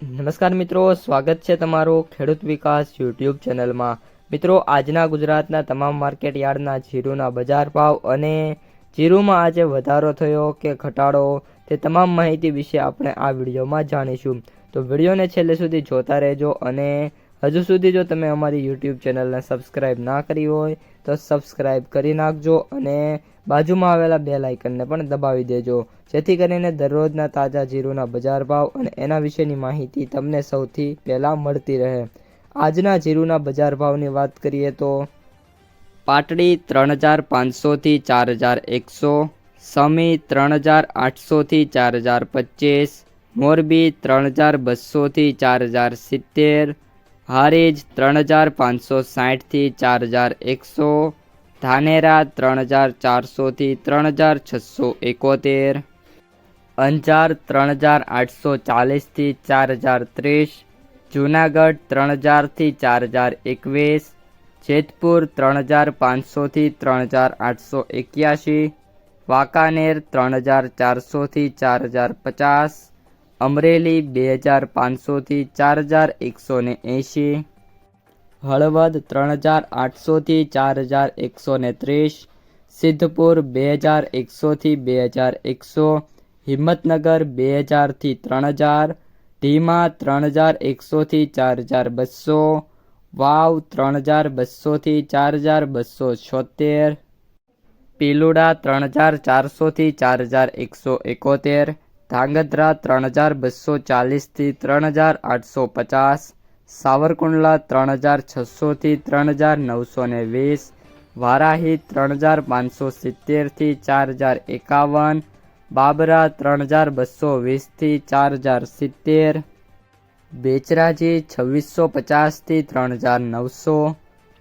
નમસ્કાર મિત્રો, સ્વાગત છે તમારું ખેડૂત વિકાસ યુટ્યુબ ચેનલમાં। મિત્રો, આજના ગુજરાતના તમામ માર્કેટ યાર્ડના જીરુના બજાર ભાવ અને જીરુમાં આજે વધારો થયો કે ઘટાડો તે તમામ માહિતી વિશે આપણે આ વિડીયોમાં જાણીશું। તો વિડીયોને છેલ્લે સુધી જોતા રહેજો અને હજુ સુધી જો તમે અમારી યુટ્યુબ ચેનલને સબસ્ક્રાઈબ ના કરી હોય તો સબસ્ક્રાઈબ કરી નાખજો અને બાજુમાં આવેલા બેલ આઇકનને પણ દબાવી દેજો, જેથી કરીને દરરોજના તાજા જીરુના બજાર ભાવ અને એના વિશેની માહિતી તમને સૌથી પહેલાં મળતી રહે। આજના જીરુના બજાર ભાવની વાત કરીએ તો પાટડી 3500 થી 4100, સમી 3800 થી 4025, મોરબી 3200 થી 4070, હારીજ 3560 થી 4100, ધાનેરા 3400 થી 3671, અંજાર 3840 થી 4030, જૂનાગઢ 3000 થી 4021, જેતપુર 3500 થી 3881, વાંકાનેર 3400 થી 4050, અમરેલી 2500 થી 4180, હળવદ 3800 થી 4130, સિદ્ધપુર 2100 થી 2100, હિંમતનગર 2000 થી 3000, ઢીમા 3100 થી 4200, વાવ 3200 થી 4276, પીલુડા 3400 થી 4171, ધાંગધ્રા 3240 થી 3850, સાવરકુંડલા 3600 થી 3920, વારાહી 3570 થી 4051, બાબરા 3220 થી 4070, બેચરાજી 2650 થી 3900,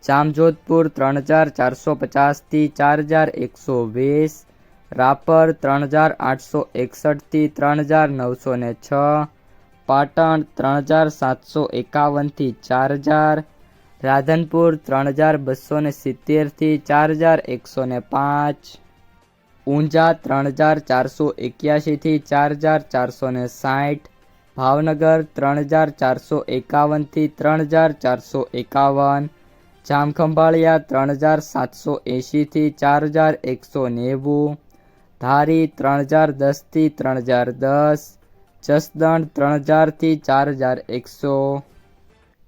જામજોધપુર 3450 થી 4120, રાપર 3861 થી 3906, પાટણ 3751 થી 4000, રાધનપુર 3270 થી 4105, ઊંઝા 3481 થી 4460, ભાવનગર 3451 થી 3451, જામખંભાળિયા 3780 થી 4190, ધારી 3010 થી 3010, જસદણ 3000 થી 4100,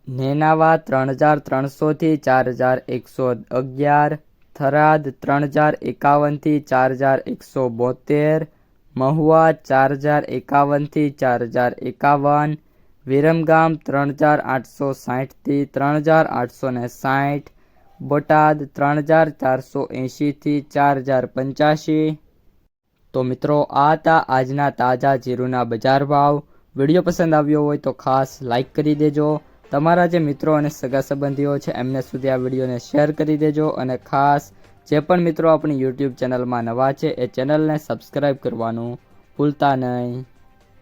નેનાવા 3300 થી 4111, થરાદ 3051 થી 4172, મહુવા 4051 થી 4051, વિરમગામ 3860 થી 3860, બોટાદ 3480 થી 4085। તો મિત્રો, આ હતા આજના તાજા જીરુના બજાર ભાવ। વિડીયો પસંદ આવ્યો હોય તો ખાસ લાઈક કરી દેજો, તમારા જે મિત્રો અને સગા સંબંધીઓ છે એમને સુધી આ વિડીયોને શેર કરી દેજો અને ખાસ જે પણ મિત્રો આપણી યુટ્યુબ ચેનલમાં નવા છે એ ચેનલને સબસ્ક્રાઈબ કરવાનું ભૂલતા નહીં।